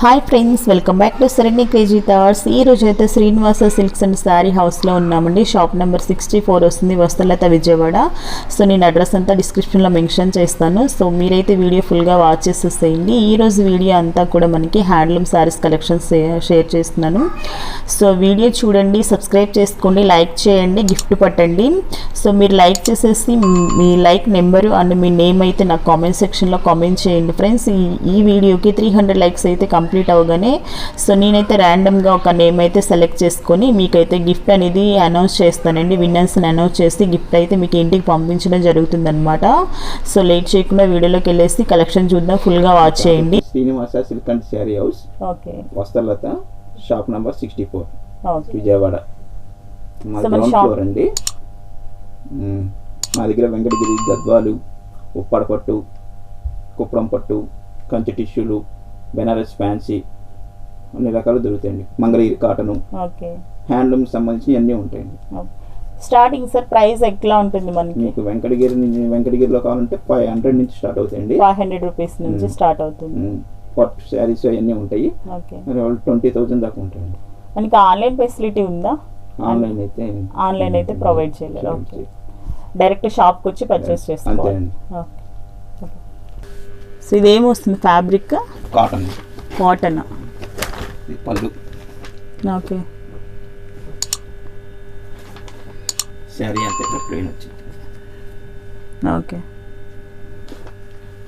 Hi friends, welcome back to Sarani KG thoughts. ఈ రోజు అయితే శ్రీనివాస సిల్క్స్ అండ్ శారీ హౌస్లో ఉన్నామండి. షాప్ నెంబర్ 64 వస్తుంది, వస్తలత, విజయవాడ. సో నేను అడ్రస్ అంతా డిస్క్రిప్షన్లో మెన్షన్ చేస్తాను. సో మీరైతే వీడియో ఫుల్గా వాచ్ చేసేసేయండి. ఈరోజు వీడియో అంతా కూడా మనకి హ్యాండ్లూమ్ శారీస్ కలెక్షన్స్ షేర్ చేస్తున్నాను. సో వీడియో చూడండి, సబ్స్క్రైబ్ చేసుకోండి, లైక్ చేయండి, గిఫ్ట్ పట్టండి. సో మీరు లైక్ చేసేసి మీ లైక్ నెంబరు అండ్ మీ నేమ్ అయితే నాకు కామెంట్ సెక్షన్లో కామెంట్ చేయండి ఫ్రెండ్స్. ఈ వీడియోకి 300 లైక్స్ అయితే కంప్లీట్ అవగానే సో నేనైతే ర్యాండమ్గా ఒక నేమ్ అయితే సెలెక్ట్ చేసుకొని మీకైతే గిఫ్ట్ అనేది అనౌన్స్ చేస్తానండి. విన్నర్స్ని అనౌన్స్ చేసి గిఫ్ట్ అయితే మీకు ఇంటికి పంపించడం జరుగుతుందన్నమాట. సో లేట్ చేయకుండా వీడియోలోకి వెళ్ళేసి కలెక్షన్ చూద్దాం, ఫుల్గా వాచ్ చేయండి. Srinivasa silk and sari house, okay, Vastalata, shop number 64, Vijayawada. మా గ్రౌండ్ ఫ్లోర్ అండి. మా దగ్గర వెంకటగిరి, గద్వాలు, ఉప్పాడ పట్టు, కుప్పడం పట్టు, కంచి టిష్యూలు, బెనారస్ ఫ్యాన్సీ అన్ని రకాలు దొరుకుతాయండి. మంగళగిరి కాటను, హ్యాండ్లూమ్ సంబంధించి అన్నీ ఉంటాయండి. స్టార్టింగ్ సార్ ప్రైస్ ఎట్లా ఉంటుంది మనకి? మీకు వెంకటగిరిలో కావాలంటే 500 నుంచి స్టార్ట్ అవుతాయండి. 500 రూపీస్ నుంచి స్టార్ట్ అవుతుంది. పట్టు శారీస్ అవన్నీ ఉంటాయి. 20,000 దాకా ఉంటాయండి. మనకి ఆన్లైన్ ఫెసిలిటీ ఉందా? ఆన్లైన్ అయితే ప్రొవైడ్ చేయలేదు. ఓకే, డైరెక్ట్ షాప్కి వచ్చి పర్చేస్ చేసుకోవాలి. సో ఇదేమొస్తుంది ఫ్యాబ్రిక్? కాటన్. పళ్ళు. ఓకే, శారీ అంతే ప్లెయిన్ వచ్చింది. ఓకే,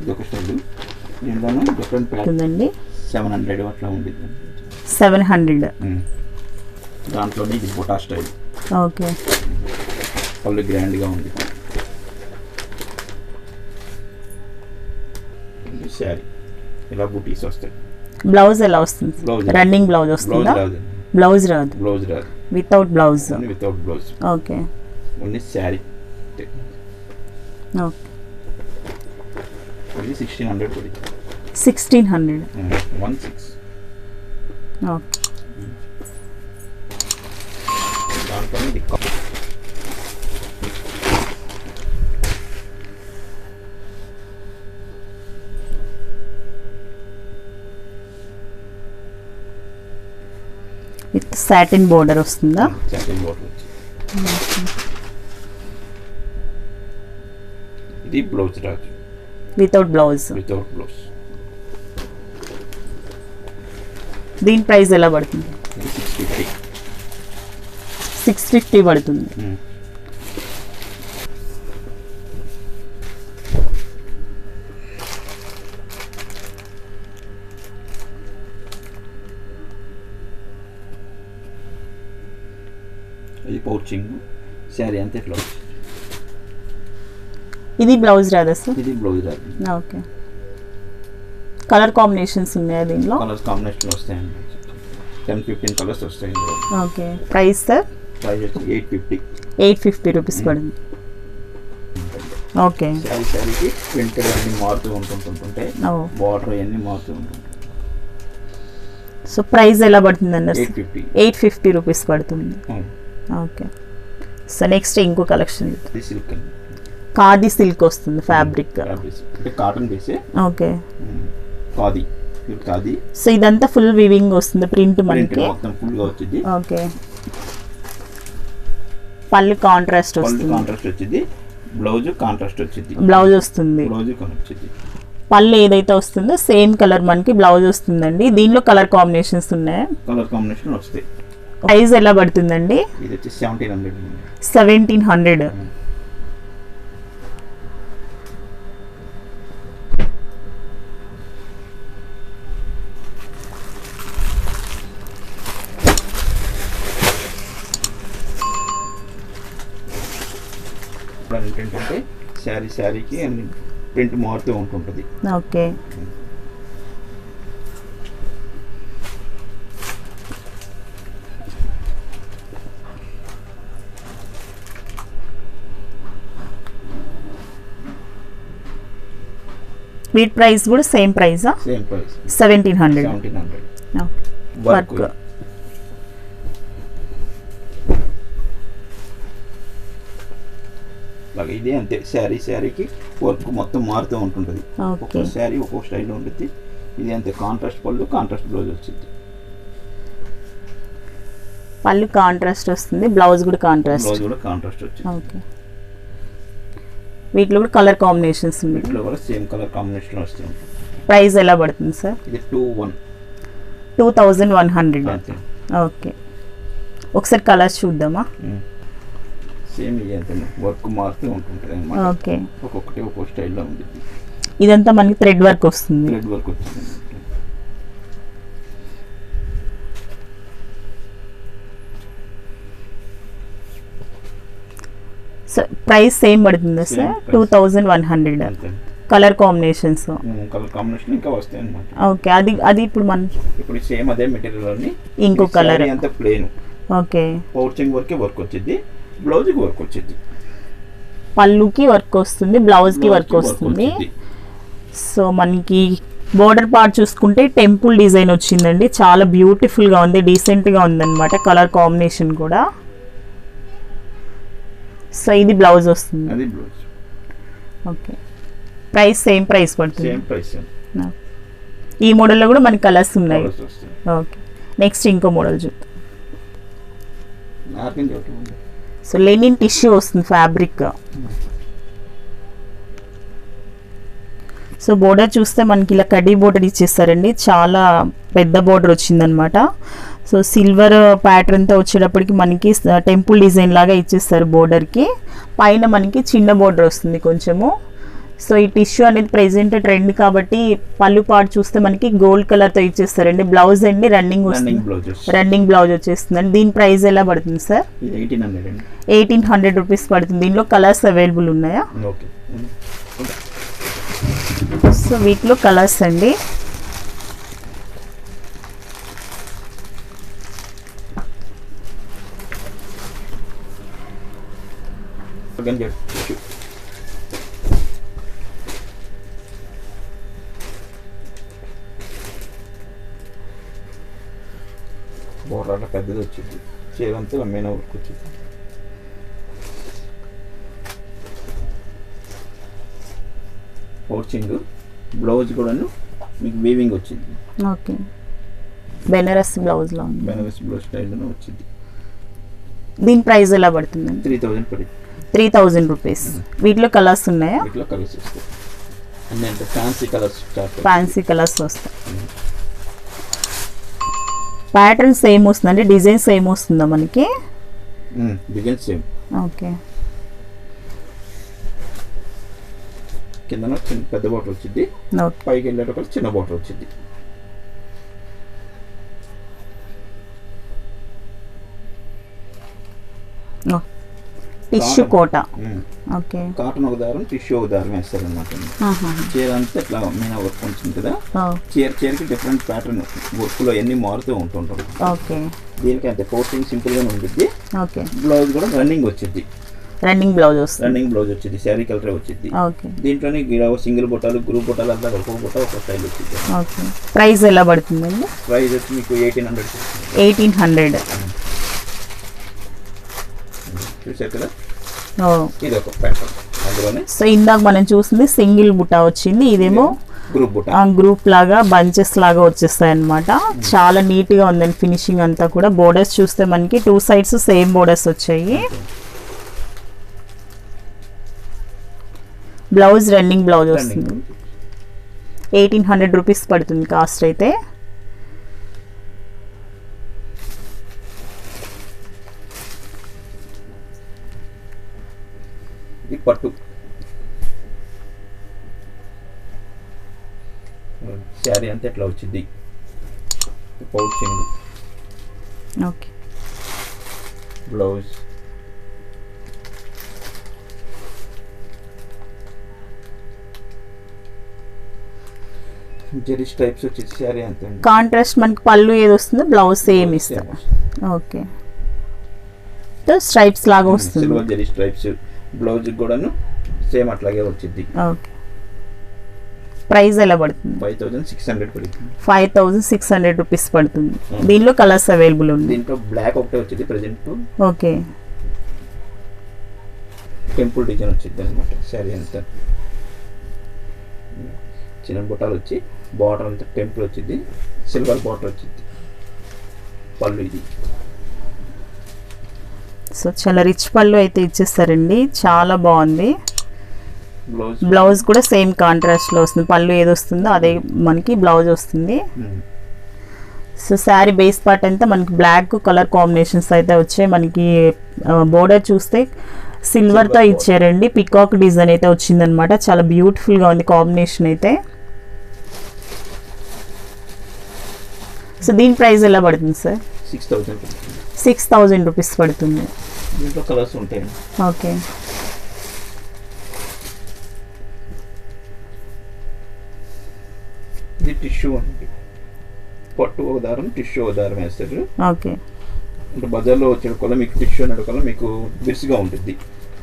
ఇది ఒక స్టైల్. దీంట్లోనూ డిఫరెంట్ ప్యాటర్న్ అండి. 700 అట్లా ఉంటుంది. 700. దాంట్లోనే ఇది బుటా స్టైల్. ఓకే, పళ్ళు గ్రాండ్గా ఉంది. శారీ ఇలా బూటీస్ వస్తాయి. బ్లౌజ్ ఎలా వస్తుంది? రన్నింగ్ బ్లౌజ్ వస్తుందా? బ్లౌజ్ రాదు. Without blouse. Okay, only sari. Okay, 1600 1600. 16. Okay, దాంట్లోనే విత్ సాటిన్ బోర్డర్ వస్తుందా? సాటిన్ బోర్డర్ వచ్చింది. ఇది బ్లౌజ్ రాదు. Without blouse. దీని ప్రైస్ ఎలా పడుతుంది? 650 పడుతుంది. ఇది పౌచింగ్ శారీ అంతే. ఇట్లా ఇది బ్లౌజ్ రాదా సార్? ఇది బ్లౌజ్ రాదు. ఓకే, కలర్ కాంబినేషన్స్ ఉన్నాయా దీంట్లో? కలర్స్ కాంబినేషన్ వస్తాయండి. 10-15 కలర్స్ వస్తాయి. Okay, price sir? ప్రైస్ వచ్చి 850 రూపీస్ పడుతుంది. ఓకే, శారీకి ప్రింటెడ్ అన్ని మారుతూ ఉంటుంటే బార్డర్ అన్ని మారుతూ ఉంటుంది. సో ప్రైస్ ఎలా పడుతుంది అన్నారు? 850 రూపీస్ పడుతుంది. ఓకే, సో నెక్స్ట్ ఇంకో కలెక్షన్. సిల్క్, ఖాదీ సిల్క్ వస్తుంది ఫ్యాబ్రిక్. కాటన్ బేసే. ఓకే, ఖాదీ. సో ఇదంతా ఫుల్ వీవింగ్ వస్తుంది, ప్రింట్ మనకి మొత్తం ఫుల్ గా వచ్చింది. ఓకే, పళ్ళు కాంట్రాస్ట్ వచ్చింది. బ్లౌజ్ కాంట్రాస్ట్ వచ్చింది. బ్లౌజ్ వస్తుంది. పళ్ళు ఏదైతే వస్తుందో సేమ్ కలర్ మనకి బ్లౌజ్ వస్తుందండి. దీనిలో కలర్ కాంబినేషన్స్ ఉన్నాయా? కలర్ కాంబినేషన్ వస్తాయి. ప్రైస్ ఎలా పడుతుందండి? ఇది వచ్చి 1700. 1700. ఏంటంటే శారీకి ప్రింట్ మారుతూ ఉంటుంటుంది. ఓకే, వీటి ప్రైస్ కూడా సేమ్ ప్రైసా? Same price, 1700. వర్క్ అలాగే ఇది అంతే శారీకి వర్క్ మొత్తం మారుతూ ఉంటుంది. ఒక్కొక్క శారీ ఒక్కొక్క స్టైల్లో ఉంటుంది. ఇది అంతే కాంట్రాస్ట్ పళ్ళు, కాంట్రాస్ట్ బ్లౌజ్ వచ్చింది. పళ్ళు కాంట్రాస్ట్ వస్తుంది, బ్లౌజ్ కూడా కాంట్రాస్ట్. బ్లౌజ్ కూడా కాంట్రాస్ట్ వచ్చింది. ఓకే. వీటిలో కూడా కలర్ కాంబినేషన్స్ ఉంది. వీటిలో కూడా సేమ్ కలర్ కాంబినేషన్ వస్తుంది. ప్రైస్ ఎలా పడుతుంది సార్? ఇది 2,100. 2100. ఓకే. ఒకసారి కలర్స్ చూద్దామా? సేమ్ ఇది అంతే, వర్క్ మారుతూ ఉంటుంటుంది అన్నమాట. ఓకే. ఒక్కొక్కటి ఒక్కొక్క స్టైల్లో ఉంది. ఇదంతా మనకి థ్రెడ్ వర్క్ వస్తుంది. థ్రెడ్ వర్క్ వచ్చింది. సో ప్రైస్ సేమ్ పడుతుందా sir? 2100. Colour combinations, colour combination ఇంకా వస్తాయి అన్నమాట. ఓకే. అది ఇప్పుడు సేమ్ అదే మెటీరియల్ అని ఇంకో కలర్ అంత ప్లేన్. ఓకే. పౌచింగ్ వర్క్ వచ్చింది, బ్లౌజ్ కి వర్క్ వచ్చింది. పళ్ళుకి వర్క్ వస్తుంది, బ్లౌజ్ కి వర్క్ వస్తుంది. సో మనకి బోర్డర్ పార్ట్ చూసుకుంటే టెంపుల్ డిజైన్ వచ్చిందండి. చాలా బ్యూటిఫుల్ గా ఉంది, డీసెంట్ గా ఉందన్నమాట. కలర్ కాంబినేషన్ కూడా. సో ఇది బ్లౌజ్ వస్తుంది. అది blouse. Okay. Price same price పడుతుంది. Same price. ఈ మోడల్లో కూడా మనకి కలర్స్ ఉన్నాయి. ఓకే. నెక్స్ట్ ఇంకో మోడల్ చూద్దాం. సో లెనిన్ టిష్యూ వస్తుంది ఫ్యాబ్రిక్. సో బోర్డర్ చూస్తే మనకి ఇలా కడ్డీ బోర్డర్ ఇచ్చేస్తారండి. చాలా పెద్ద బోర్డర్ వచ్చిందనమాట. సో సిల్వర్ ప్యాటర్న్తో వచ్చేటప్పటికి మనకి టెంపుల్ డిజైన్ లాగా ఇచ్చేస్తారు బోర్డర్కి. పైన మనకి చిన్న బోర్డర్ వస్తుంది కొంచెము. సో ఈ టిష్యూ అనేది ప్రెజెంట్ ట్రెండ్ కాబట్టి పళ్ళు పార్ట్ చూస్తే మనకి గోల్డ్ కలర్తో ఇచ్చేస్తారండి. బ్లౌజ్ అండి రన్నింగ్ బ్లౌజ్ వచ్చేస్తుందండి. దీని ప్రైస్ ఎలా పడుతుంది సార్? 1800 రూపీస్ పడుతుంది. దీనిలో కలర్స్ అవైలబుల్ ఉన్నాయా? సో వీటిలో కలర్స్ అండి. బోర్డర్ పెద్దది వచ్చింది, చీరంతా మెయిన్ వర్క్ వచ్చింది. పౌచింగ్ బ్లౌజ్ కూడా మీకు వీవింగ్ వచ్చింది. ఓకే. బెనారస్ బ్లౌజ్ లో ఉంది. బెనారస్ బ్లౌజ్ స్టైల్లో వచ్చింది. దీని ప్రైస్ ఎలా పడుతుంది? 3000 పడింది. 3000 రూపీస్. వీటిలో కలర్స్ ఉన్నాయా? వీటిలో కలర్స్ వస్తాయి. అన్నీ అంటే ఫ్యాన్సీ కలర్స్ వస్తాయి. ప్యాటర్న్ సేమ్ వస్తుందండి, డిజైన్ సేమ్ వస్తుందా మనకి? Design same. ఓకే. కింద పెద్ద బాటర్ వచ్చింది, పైకి వెళ్ళేటప్పుడు చిన్న బాటర్ వచ్చింది. టిష్యూ కోట. ఓకే. కాటన్ ఒక దారం, టిష్యూ ఒక దారం వేస్తారు అనమాట. చీర అంతా ఇట్లా మీనా వర్క్ ఉంటుంది కదా, చీరకి డిఫరెంట్ ప్యాటర్న్ వర్క్ లో ఎన్ని మారుతూ ఉంటుంటారు. ఓకే. దీనికి అంతే పౌచింగ్ సింపుల్ గా ఉంటుంది. ఓకే. బ్లౌజ్ కూడా రన్నింగ్ వచ్చింది. రన్నింగ్ బ్లౌజ్ వచ్చింది, శారీ కలర్ వచ్చింది. ఓకే. దీంట్లోనే సింగిల్ బొట్టాలు, గ్రూప్ బొట్టాలు అంతా ఒక్కొక్క బొట్ట ఒక స్టైల్ వచ్చింది. ఓకే. ప్రైస్ ఎలా పడుతుందండి? ప్రైస్ వచ్చి మీకు 1800. 1800. చూసారు కదా, ఇది ఒక ప్యాటర్న్ అందులోనే. సో ఇందాక మనం చూసింది సింగిల్ బుట్ట వచ్చింది, ఇదేమో గ్రూప్ లాగా బంచెస్ లాగా వచ్చేస్తాయి అనమాట. చాలా నీట్ గా ఉందండి ఫినిషింగ్ అంతా కూడా. బోర్డర్స్ చూస్తే మనకి 2 sides సేమ్ బోర్డర్స్ వచ్చాయి. బ్లౌజ్ రన్నింగ్ బ్లౌజ్ వస్తుంది. 1800 రూపీస్ పడుతుంది కాస్ట్ అయితే. పట్టు శారీ అంతా ఎట్లా వచ్చింది, pouching, okay. Blouse, zari stripes వచ్చేసి శారీ అంతే. కాంట్రాస్ట్ మనకి పళ్ళు ఏది వస్తుందో బ్లౌజ్ సేమ్ ఇస్తారు. ఓకే. స్ట్రైప్స్ లాగా వస్తుంది. Silver zari stripes. బ్లౌజ్ కూడాను సేమ్ అట్లాగే వచ్చింది. ఓకే. ప్రైస్ ఎలా పడుతుంది? 5600 పడుతుంది. 5600 రూపీస్ పడుతుంది. దీనిలో కలర్స్ అవైలబుల్ ఉంది. దీంట్లో బ్లాక్ ఒకటే వచ్చింది ప్రెజెంట్. ఓకే. టెంపుల్ డిజైన్ వచ్చింది అనమాట. శారీ అంతా చిన్న బుట్టాలు వచ్చి బార్డర్ అంతా టెంపుల్ వచ్చింది, సిల్వర్ బార్డర్ వచ్చింది. పళ్ళు ఇది. సో చాలా రిచ్ పళ్ళు అయితే ఇచ్చేస్తారండి, చాలా బాగుంది. బ్లౌజ్ బ్లౌజ్ కూడా సేమ్ కాంట్రాస్ట్లో వస్తుంది, పళ్ళు ఏది వస్తుందో అదే మనకి బ్లౌజ్ వస్తుంది. సో శారీ బేస్ పార్ట్ అంతా మనకి బ్లాక్ కలర్ కాంబినేషన్స్ అయితే వచ్చాయి. మనకి బోర్డర్ చూస్తే సిల్వర్తో ఇచ్చారండి, పికాక్ డిజైన్ అయితే వచ్చిందనమాట. చాలా బ్యూటిఫుల్గా ఉంది కాంబినేషన్ అయితే. సో దీని ప్రైస్ ఎలా పడుతుంది సార్? 6,000 రూపీస్ పడుతుంది. దీంట్లో కలర్స్ ఉంటాయి. ఓకే. ఇది టిష్యూ అండి, పట్టు ఒక దారం, టిష్యూ ఒక దారం వేస్తారు. ఓకే. అంటే బజార్లో వచ్చేటికల్లా మీకు టిష్యూ అనేటికల్లా మీకు బిర్స్గా ఉంటుంది,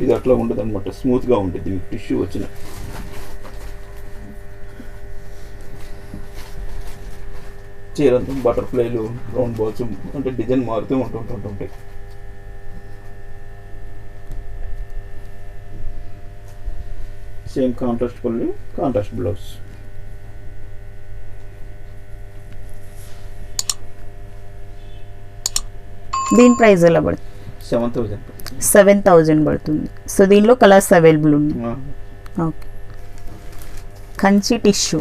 ఇది అట్లా ఉండదు అనమాట, స్మూత్గా ఉంటుంది మీకు టిష్యూ వచ్చిన. చీరంతా బటర్ఫ్లైలు, రౌండ్ బాల్స్ అంటే డిజైన్ మారుతూ ఉంటుంటాయి. సేమ్ కాంట్రాస్ట్ పళ్ళు, కాంట్రాస్ట్ బ్లౌజ్. దీని ప్రైస్ ఎలా పడుతుంది? 7,000 పడుతుంది. సో దీనిలో కలర్స్ అవైలబుల్ ఉంది. ఓకే. కంచి టిష్యూ,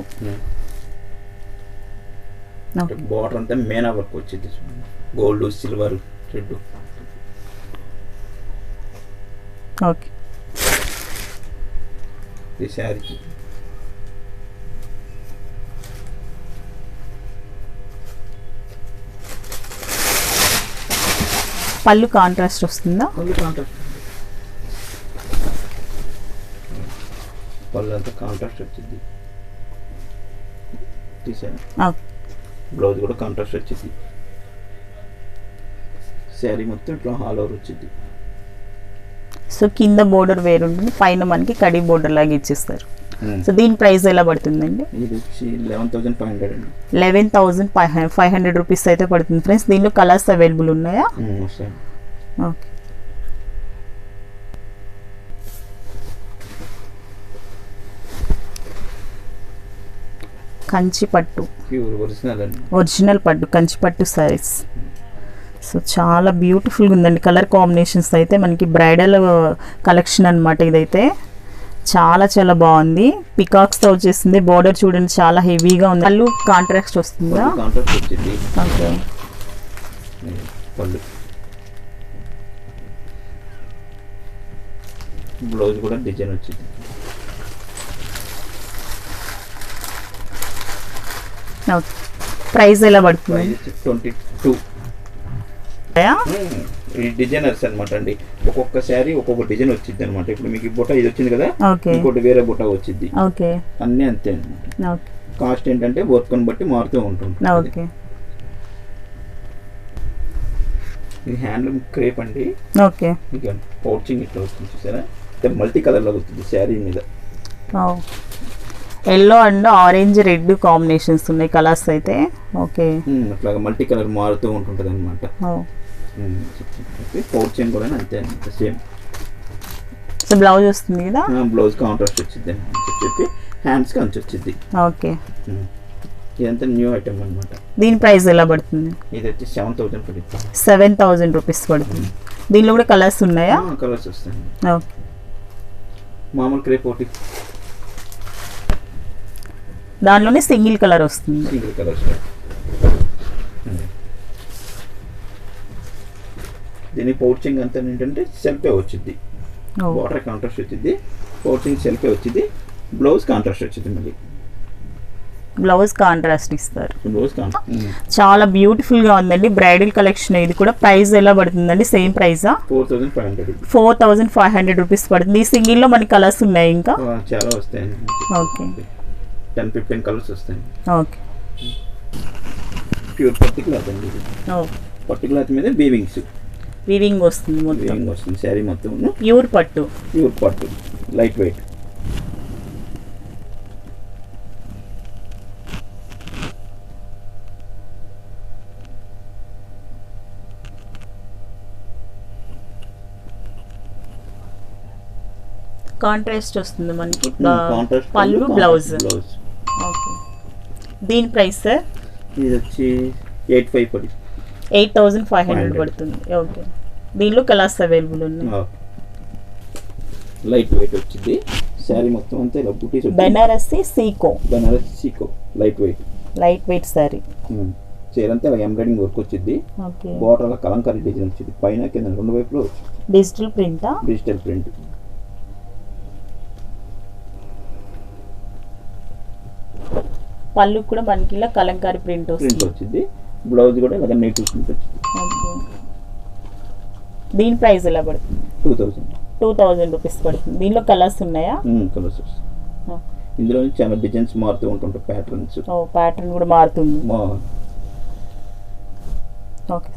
బార్డర్ అంతా మేనా వర్క్ వచ్చింది, గోల్డ్, సిల్వర్, రెడ్. ఓకే. ఈ శారీకి పళ్ళు కాంట్రాస్ట్ వస్తుందా? పళ్ళు అంతా కాంట్రాస్ట్ వచ్చింది, బ్లౌజ్ కూడా కాంట్రాస్ట్ వచ్చింది. శారీ మొత్తం ఇట్లా ఆల్ ఓవర్ వచ్చింది. సో కింద బోర్డర్ వేరు ఉంటుంది, పైన మనకి కడి బోర్డర్ లాగా ఇచ్చేస్తారు. సో దీని ప్రైస్ ఎలా పడుతుందండి? ఇది వచ్చి 11,500 అండి. 11,500 రూపీస్ అయితే పడుతుంది ఫ్రెండ్స్. దీనిలో కలర్స్ అవైలబుల్ ఉన్నాయా? ఓకే. కంచి పట్టు, ఒరిజినల్ పట్టు, కంచి పట్టు సారీస్. సో చాలా బ్యూటిఫుల్గా ఉందండి. కలర్ కాంబినేషన్స్ అయితే మనకి బ్రైడల్ కలెక్షన్ అనమాట ఇదైతే. చాలా చాలా బాగుంది, పికాక్స్తో వచ్చేసింది. బోర్డర్ చూడండి చాలా హెవీగా ఉంది. పళ్ళు కాంట్రాస్ట్ వస్తుందా? ఓకే. బ్లౌజ్ కూడా డిజైన్ వచ్చింది. ప్రైస్ ఎలా పడుతుంది? 22. ఈ డిజైనర్స్ అనమాట అండి, ఒక్కొక్క శారీ ఒక్కొక్క డిజైన్ వచ్చింది అనమాట. ఇప్పుడు మీకు బుట్ట ఇది వచ్చింది కదా, ఇంకోటి వేరే బుట్ట వచ్చింది, అన్నీ అంతే అనమాట. కాస్ట్ ఏంటంటే వర్క్ ని బట్టి మారుతూ ఉంటుంది. ఇది హ్యాండ్లూమ్ క్రేప్ అండి. ఓకే. ఇక పౌచింగ్ ఇట్లా వస్తుంది చూసారా, మల్టీ కలర్ లో వస్తుంది శారీ మీద. Yellow and orange, red combinations ఉన్నాయి కలర్స్ అయితే. ఓకే. అట్లాగా మల్టీ కలర్ మారుతూ ఉంటుంటది అనమాట. పౌచింగ్ కూడా అంతే అనమాట, సేమ్. సో బ్లౌజ్ వస్తుంది కదా, బ్లౌజ్ కాంట్రాస్ట్ వచ్చింది అని చెప్పి హ్యాండ్స్ కి అంచు వచ్చింది. ఓకే. ఇదంతా న్యూ ఐటమ్ అనమాట. దీని ప్రైస్ ఎలా పడుతుంది? ఇది వచ్చి 7,000 పడుతుంది. 7,000 రూపీస్ పడుతుంది. దీనిలో కూడా కలర్స్ ఉన్నాయా? కలర్స్ వస్తాయి. ఓకే. మామూలు క్రేప్ ఒకటి, దానిలోనే సింగిల్ కలర్ వస్తుంది. Single colour. దీని పౌచింగ్ అంతా ఏంటంటే సెల్ఫే వచ్చింది, వాటర్ కాంట్రాస్ట్ వచ్చింది, పౌచింగ్ సెల్ఫే వచ్చింది, బ్లౌజ్ కాంట్రాస్ట్ వచ్చింది. మళ్ళీ బ్లౌజ్ కాంట్రాస్ట్ ఇస్తారు. బ్లౌజ్ చాలా బ్యూటిఫుల్ గా ఉందండి, బ్రైడల్ కలెక్షన్. ఇది కూడా ప్రైస్ ఎలా పడుతుందండి? సేమ్ ప్రైజా? 4,500 రూపీస్ పడుతుంది. ఈ సింగిల్ లో మనకి కలర్స్ ఉన్నాయి, ఇంకా చాలా వస్తాయి. ఓకే. 10-15 కలర్స్ వస్తాయి. ఓకే. ప్యూర్ పట్టు క్లాత్ అండి. పట్టు క్లాత్ మీద వీవింగ్ వస్తుంది, వీవింగ్ వస్తుంది శారీ మొత్తం. ప్యూర్ పట్టు లైట్ వెయిట్. కాంట్రాస్ట్ వస్తుంది మనకి, పళ్ళు బ్లౌజ్. ఓకే. దీని ప్రైస్ సార్? ఇది వచ్చి 8,500 పడి 8,500 పడుతుంది. ఓకే. దీనిలో కలర్స్ అవైలబుల్ ఉన్నాయి. లైట్ వెయిట్ వచ్చింది. శారీ మొత్తం అంతా ఇలా బూటీస్ బెనారసి సీకో. బెనారసి సీకో లైట్ వెయిట్ శారీ. చీర అంతా ఇలా ఎంబ్రాయిడింగ్ వర్క్ వచ్చింది. ఓకే. బోర్డర్ అలా కలంకారీ డిజైన్ వచ్చింది. పైన కింద రెండు వైపులో డిజిటల్ ప్రింటా? Digital print. పళ్ళు కూడా మనకి ఇలా కలంకారీ ప్రింట్ వచ్చింది. బ్లౌజ్ కూడా ఇలా నెగిటివ్ ప్రింట్ వచ్చింది. ఓకే. దీని ప్రైస్ ఎలా పడుతుంది? 2,000 రూపీస్ పడుతుంది. దీనిలో కలర్స్ ఉన్నాయా? కలర్స్. ఇందులో చాలా డిజైన్స్ మారుతూ ఉంటుంటాయి. ప్యాటర్న్స్. ప్యాటర్న్ కూడా మారుతుంది. ఓకే.